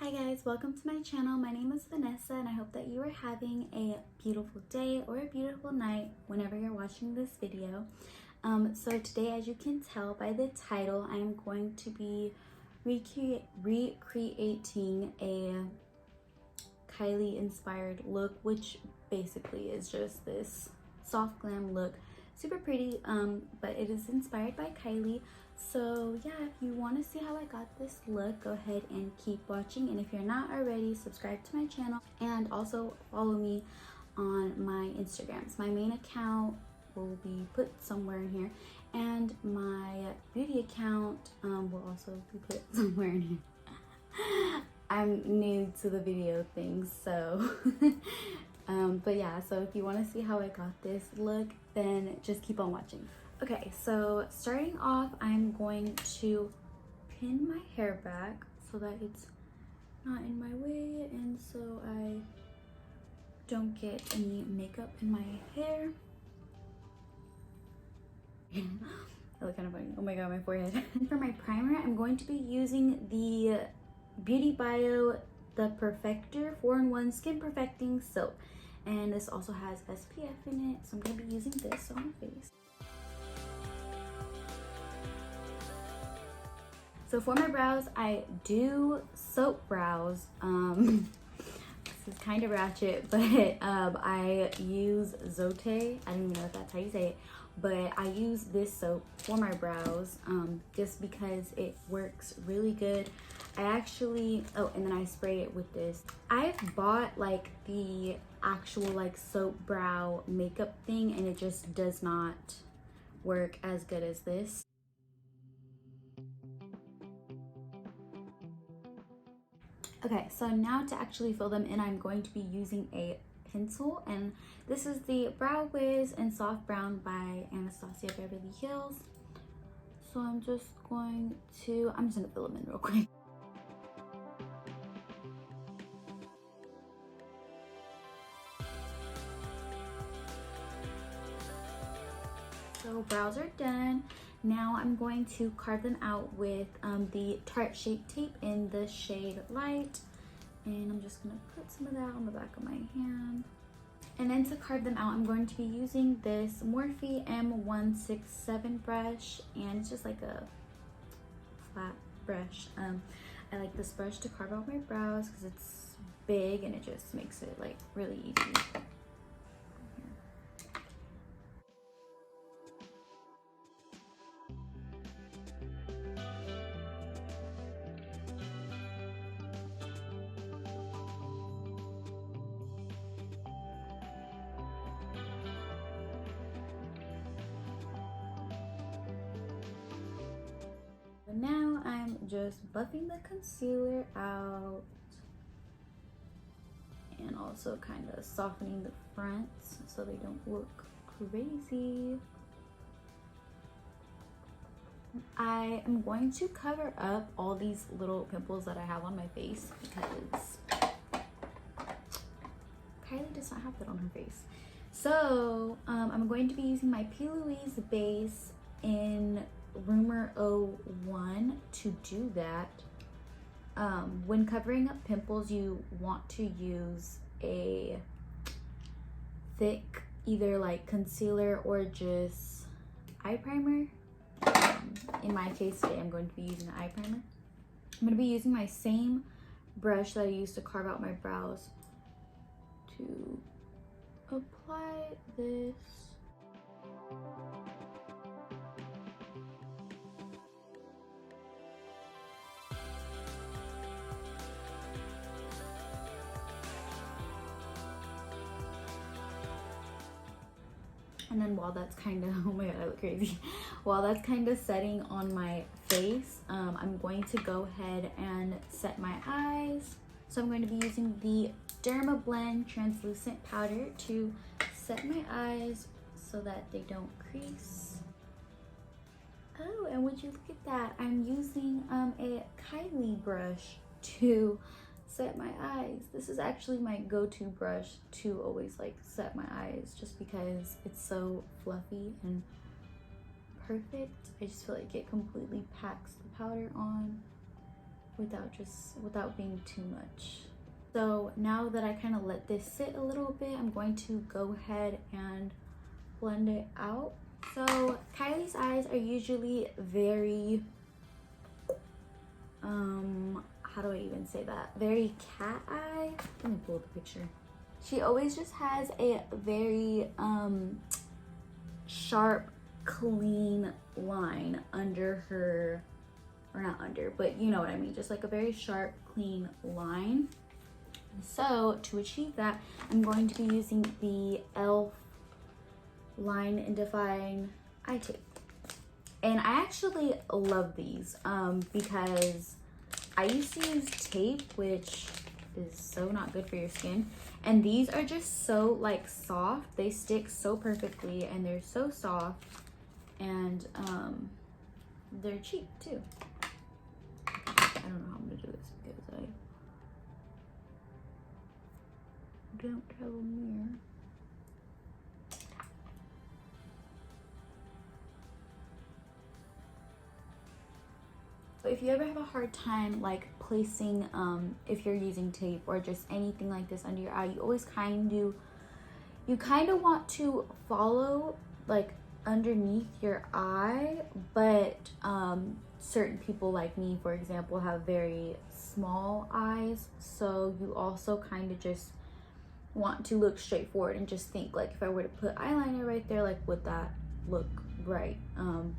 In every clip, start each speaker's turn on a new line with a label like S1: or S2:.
S1: Hi guys, welcome to my channel. My name is Vanessa and I hope that you are having a beautiful day or a beautiful night whenever you're watching this video. So today, as you can tell by the title, I am going to be recreating a Kylie inspired look, which basically is just this soft glam look. Super pretty, but it is inspired by Kylie. So yeah, if you want to see how I got this look, go ahead and keep watching. And if you're not already, subscribe to my channel and also follow me on my Instagrams. My main account will be put somewhere in here, and my beauty account will also be put somewhere in here. I'm new to the video thing, so but yeah, so if you want to see how I got this look, then just keep on watching. Okay, so starting off, I'm going to pin my hair back so that it's not in my way and so I don't get any makeup in my hair. I look kind of funny. Oh my god, my forehead. For my primer, I'm going to be using the Beauty Bio The Perfector 4-in-1 Skin Perfecting Soap. And this also has SPF in it, so I'm going to be using this on my face. So for my brows, I do soap brows. This is kind of ratchet, but I use Zote. I don't even know if that's how you say it, but I use this soap for my brows just because it works really good. I actually, oh, and then I spray it with this. I've bought like the actual like soap brow makeup thing and it just does not work as good as this. Okay, so now to actually fill them in, I'm going to be using a pencil, and this is the Brow Wiz in Soft Brown by Anastasia Beverly Hills. So I'm just gonna fill them in real quick. So brows are done. Now I'm going to carve them out with the Tarte Shape Tape in the shade Light. And I'm just gonna put some of that on the back of my hand. And then to carve them out, I'm going to be using this Morphe M167 brush. And it's just like a flat brush. I like this brush to carve out my brows because it's big and it just makes it like really easy. Now I'm just buffing the concealer out and also kind of softening the fronts so they don't look crazy. I am going to cover up all these little pimples that I have on my face because Kylie does not have that on her face. So I'm going to be using my P. Louise base in Rumor 01 to do that. When covering up pimples, you want to use a thick either like concealer or just eye primer. In my case today, I'm going to be using an eye primer. I'm going to be using my same brush that I used to carve out my brows to apply this. And then while that's kind of, oh my god, I look crazy. While that's kind of setting on my face, I'm going to go ahead and set my eyes. So I'm going to be using the Derma Blend translucent powder to set my eyes so that they don't crease. Oh, and would you look at that? I'm using a Kylie brush to set my eyes. This is actually my go-to brush to always like set my eyes just because it's so fluffy and perfect. I just feel like it completely packs the powder on. without being too much. So now that I kind of let this sit a little bit, I'm going to go ahead and blend it out. So Kylie's eyes are usually very, how do I even say that? Very cat eye. Let me pull up the picture. She always just has a very sharp, clean line under her, or not under, but you know what I mean, just like a very sharp, clean line. So to achieve that, I'm going to be using the e.l.f. Line and Define eye tape. And I actually love these because I used to use tape, which is so not good for your skin. And these are just so like soft. They stick so perfectly and they're so soft, and they're cheap too. I don't know how I'm gonna do this because I don't have a mirror. If you ever have a hard time like placing, if you're using tape or just anything like this under your eye, you always kind of want to follow like underneath your eye, but certain people like me, for example, have very small eyes, so you also kind of just want to look straight forward and just think like, if I were to put eyeliner right there, like would that look right?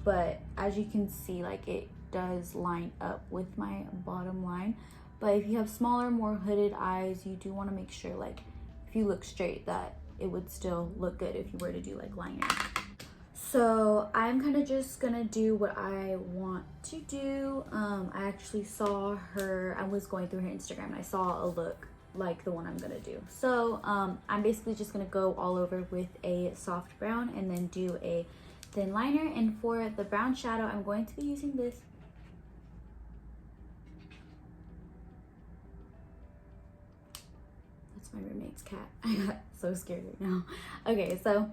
S1: But as you can see, like it does line up with my bottom line. But if you have smaller, more hooded eyes, you do want to make sure like if you look straight that it would still look good if you were to do like liner. So I'm kind of just gonna do what I want to do. I actually saw her, I was going through her Instagram and I saw a look like the one I'm gonna do. So I'm basically just gonna go all over with a soft brown and then do a thin liner. And for the brown shadow, I'm going to be using this. That's my roommate's cat. I got so scared right now. Okay, so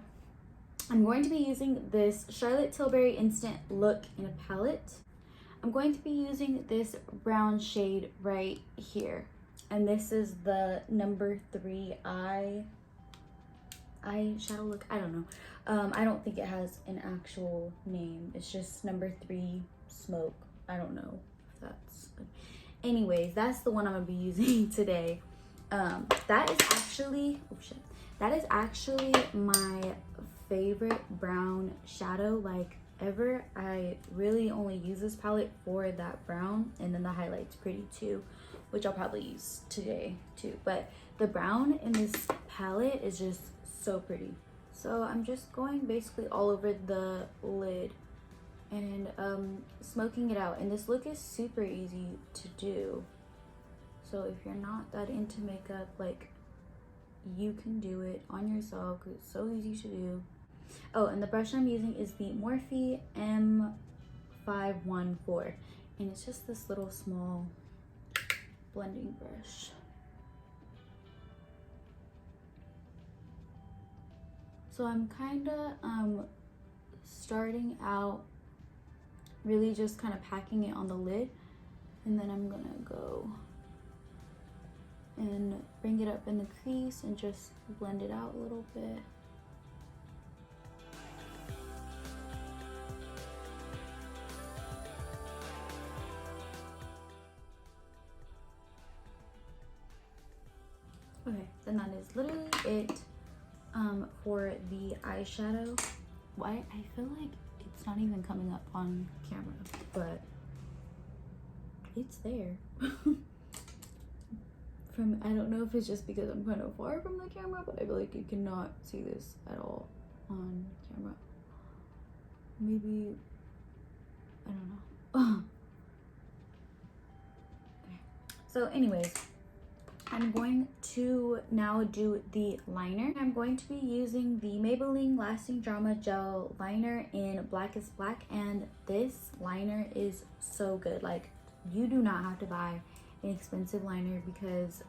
S1: I'm going to be using this Charlotte Tilbury Instant Look in a palette. I'm going to be using this brown shade right here. And this is the number 3 eyeshadow look. I don't know. I don't think it has an actual name. It's just number 3 smoke. I don't know if that's good. Anyways, that's the one I'm gonna be using today. That is actually my favorite brown shadow like ever. I really only use this palette for that brown, and then the highlight's pretty too, which I'll probably use today too. But the brown in this palette is just so pretty. So I'm just going basically all over the lid and smoking it out. And this look is super easy to do. So if you're not that into makeup, like, you can do it on yourself because it's so easy to do. Oh, and the brush I'm using is the Morphe M514. And it's just this little small blending brush. So I'm kind of starting out really just kind of packing it on the lid, and then I'm gonna go and bring it up in the crease and just blend it out a little bit. Okay, then that is literally it for the eyeshadow. Why I feel like it's not even coming up on camera, but it's there. I don't know if it's just because I'm kind of far from the camera, but I feel like you cannot see this at all on camera. Maybe, I don't know. Okay. So anyways, I'm going to now do the liner. I'm going to be using the Maybelline Lasting Drama Gel Liner in Black is Black, and this liner is so good. Like, you do not have to buy an expensive liner because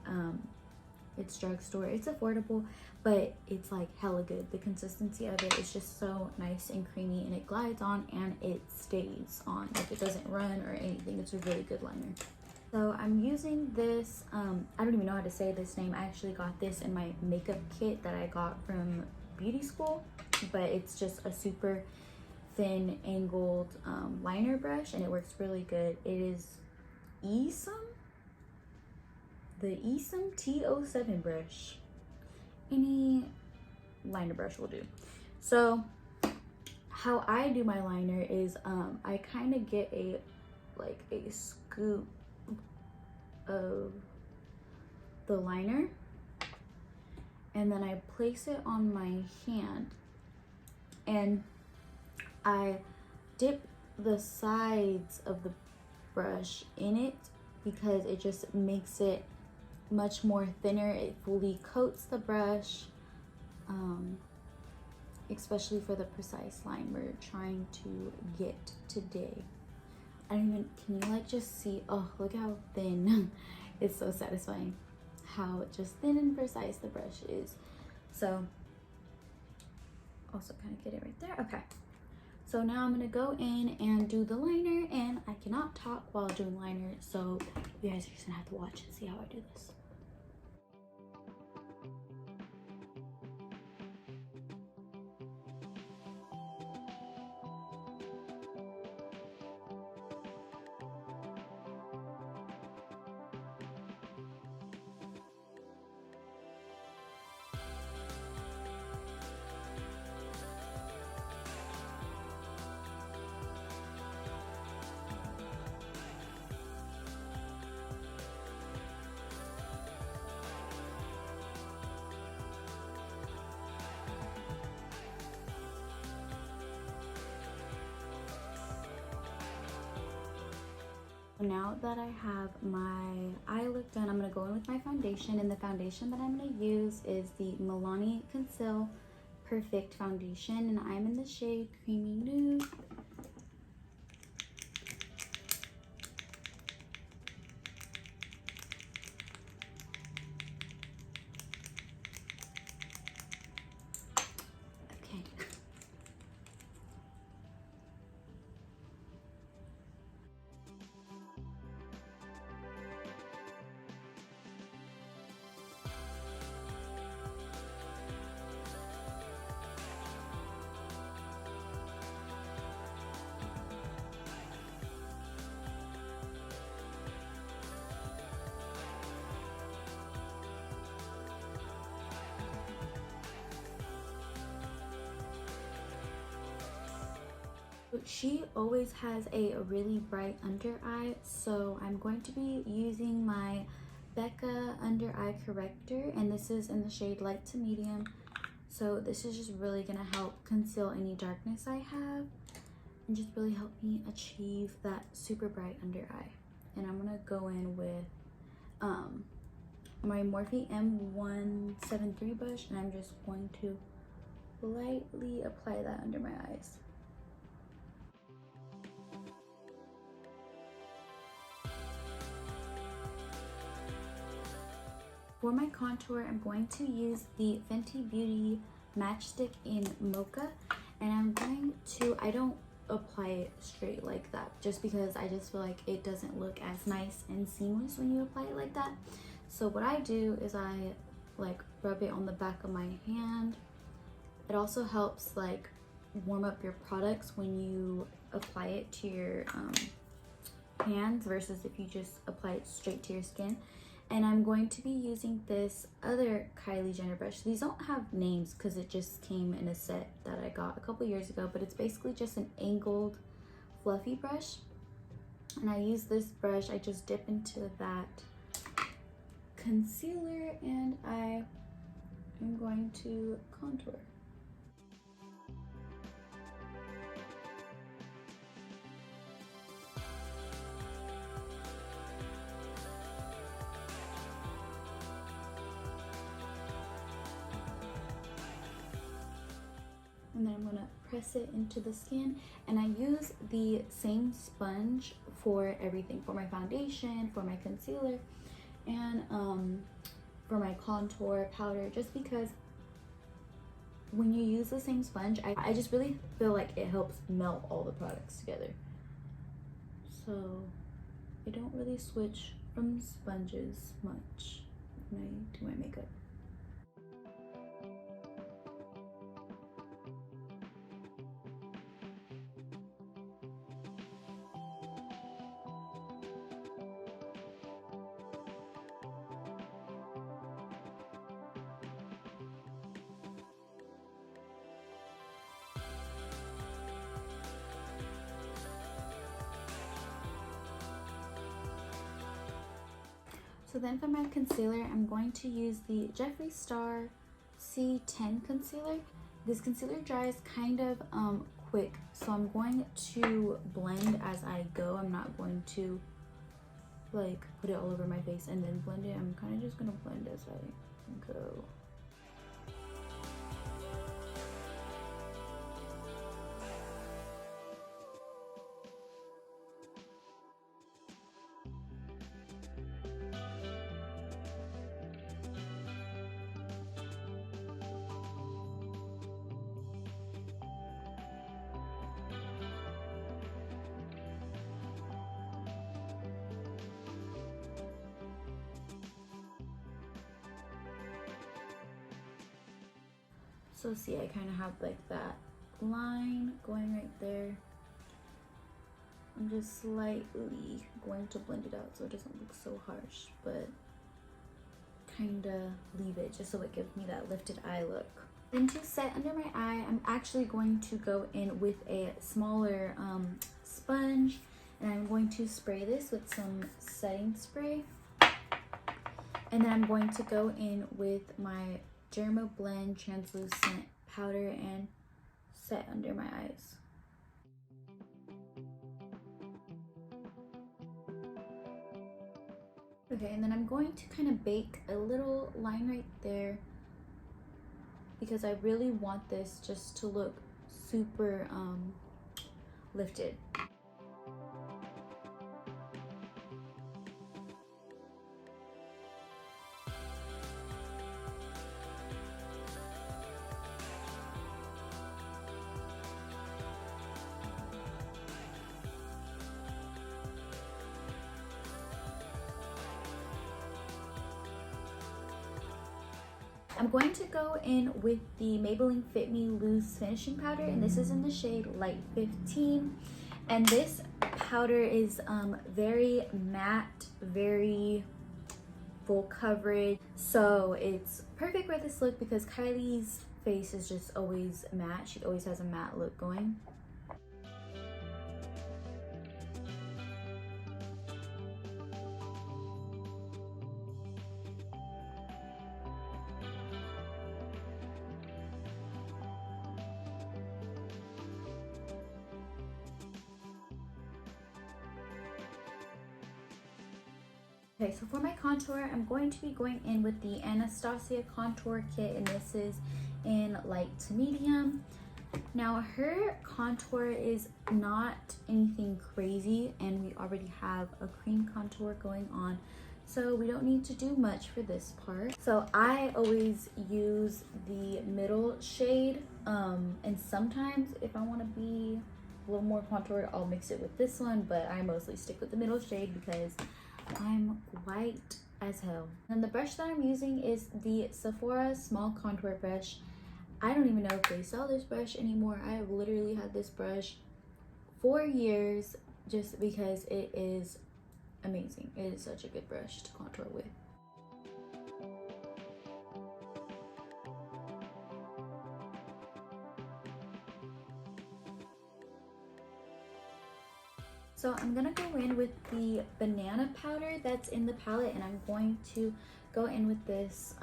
S1: it's drugstore. It's affordable, but it's like hella good. The consistency of it is just so nice and creamy, and it glides on and it stays on. Like, it doesn't run or anything. It's a really good liner. So I'm using this, I don't even know how to say this name. I actually got this in my makeup kit that I got from beauty school, but it's just a super thin angled liner brush, and it works really good. It is the Esom T07 brush. Any liner brush will do. So how I do my liner is I kind of get a scoop of the liner, and then I place it on my hand, and I dip the sides of the brush in it because it just makes it much more thinner. It fully coats the brush, especially for the precise line we're trying to get today. I don't even, can you like just see, oh, look how thin. It's so satisfying how just thin and precise the brush is. So also kind of get it right there. Okay, so now I'm gonna go in and do the liner, and I cannot talk while doing liner, so you guys are just gonna have to watch and see how I do this. Now that I have my eye look done, I'm going to go in with my foundation, and the foundation that I'm going to use is the Milani Conceal Perfect Foundation, and I'm in the shade Creamy Nude. Okay. She always has a really bright under eye, so I'm going to be using my Becca under eye corrector, and this is in the shade light to medium. So this is just really gonna help conceal any darkness I have and just really help me achieve that super bright under eye. And I'm gonna go in with my Morphe M173 brush, and I'm just going to lightly apply that under my eyes. For my contour, I'm going to use the Fenty Beauty Matchstick in Mocha, and I'm going to, I don't apply it straight like that just because I just feel like it doesn't look as nice and seamless when you apply it like that. So what I do is I like rub it on the back of my hand. It also helps like warm up your products when you apply it to your hands versus if you just apply it straight to your skin. And I'm going to be using this other Kylie Jenner brush. These don't have names because it just came in a set that I got a couple years ago, but it's basically just an angled fluffy brush. And I use this brush, I just dip into that concealer, and I am going to contour. And then I'm gonna press it into the skin, and I use the same sponge for everything, for my foundation, for my concealer, and for my contour powder, just because when you use the same sponge, I just really feel like it helps melt all the products together. So I don't really switch from sponges much when I do my makeup. So then for my concealer, I'm going to use the Jeffree Star C10 concealer. This concealer dries kind of quick, so I'm going to blend as I go. I'm not going to like put it all over my face and then blend it. I'm kind of just gonna blend as I go. So see, I kind of have like that line going right there. I'm just slightly going to blend it out so it doesn't look so harsh, but kind of leave it just so it gives me that lifted eye look. Then to set under my eye, I'm actually going to go in with a smaller sponge, and I'm going to spray this with some setting spray. And then I'm going to go in with my Derma Blend translucent powder and set under my eyes. Okay, and then I'm going to kind of bake a little line right there because I really want this just to look super lifted. I'm going to go in with the Maybelline Fit Me Loose Finishing Powder, and this is in the shade Light 15. And this powder is very matte, very full coverage. So it's perfect for this look because Kylie's face is just always matte. She always has a matte look going. Okay, so for my contour, I'm going to be going in with the Anastasia Contour Kit, and this is in light to medium. Now, her contour is not anything crazy, and we already have a cream contour going on, so we don't need to do much for this part. So I always use the middle shade, and sometimes if I want to be a little more contoured, I'll mix it with this one, but I mostly stick with the middle shade because I'm white as hell. And the brush that I'm using is the Sephora Small Contour Brush. I don't even know if they sell this brush anymore. I have literally had this brush for years just because it is amazing. It is such a good brush to contour with. So I'm gonna go in with the banana powder that's in the palette, and I'm going to go in with this,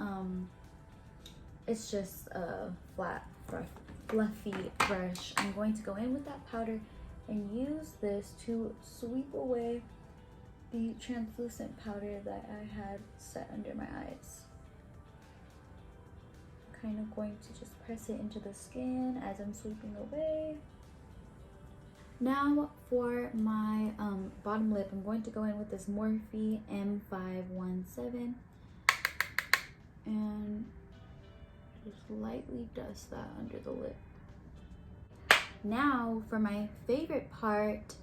S1: it's just a flat, fluffy brush. I'm going to go in with that powder and use this to sweep away the translucent powder that I had set under my eyes. Kind of going to just press it into the skin as I'm sweeping away. Now for my bottom lip, I'm going to go in with this Morphe M517 and just lightly dust that under the lip. Now for my favorite part,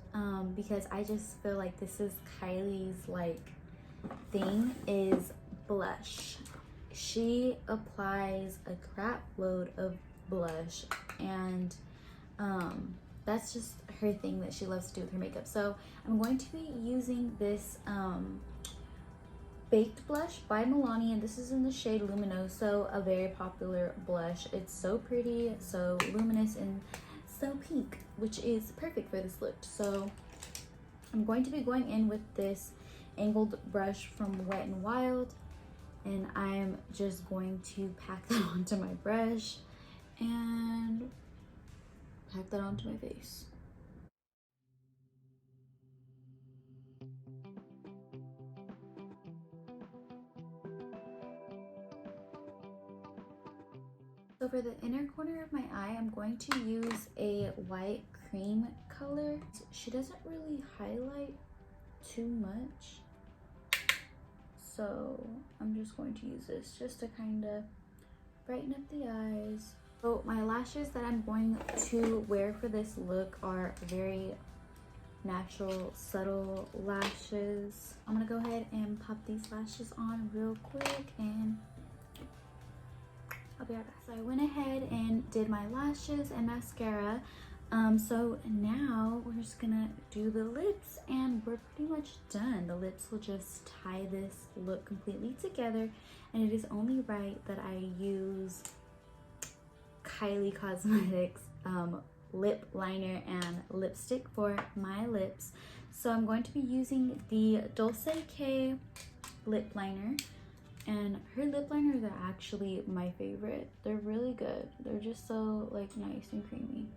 S1: because I just feel like this is Kylie's like thing is blush. She applies a crap load of blush, and that's just her thing that she loves to do with her makeup. So I'm going to be using this baked blush by Milani, and this is in the shade Luminoso, a very popular blush. It's so pretty, so luminous, and so pink, which is perfect for this look. So I'm going to be going in with this angled brush from Wet n Wild, and I'm just going to pack that onto my brush and pack that onto my face. So for the inner corner of my eye, I'm going to use a white cream color. She doesn't really highlight too much, so I'm just going to use this just to kind of brighten up the eyes. So my lashes that I'm going to wear for this look are very natural, subtle lashes. I'm gonna go ahead and pop these lashes on real quick, and I'll be right back. So I went ahead and did my lashes and mascara. So now we're just gonna do the lips, and we're pretty much done. The lips will just tie this look completely together, and it is only right that I use Kylie Cosmetics lip liner and lipstick for my lips. So I'm going to be using the Dulce K lip liner, and her lip liners are actually my favorite. They're really good. They're just so like nice and creamy.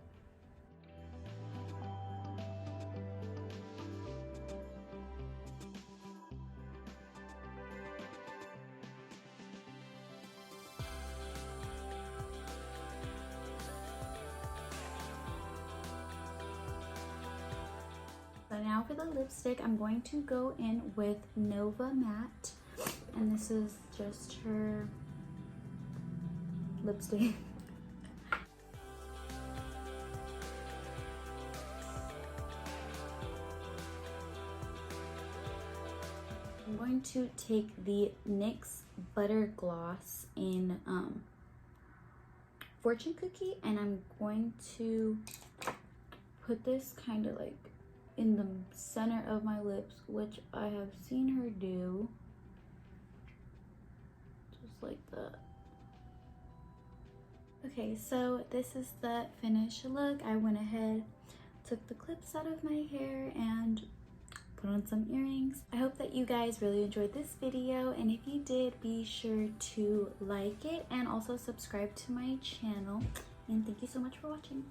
S1: So now for the lipstick, I'm going to go in with Nova Matte, and this is just her lipstick. I'm going to take the NYX Butter Gloss in Fortune Cookie, and I'm going to put this kind of like in the center of my lips, which I have seen her do. Just like that. Okay, so this is the finished look. I went ahead, took the clips out of my hair, and put on some earrings. I hope that you guys really enjoyed this video, and if you did, be sure to like it and also subscribe to my channel. And thank you so much for watching.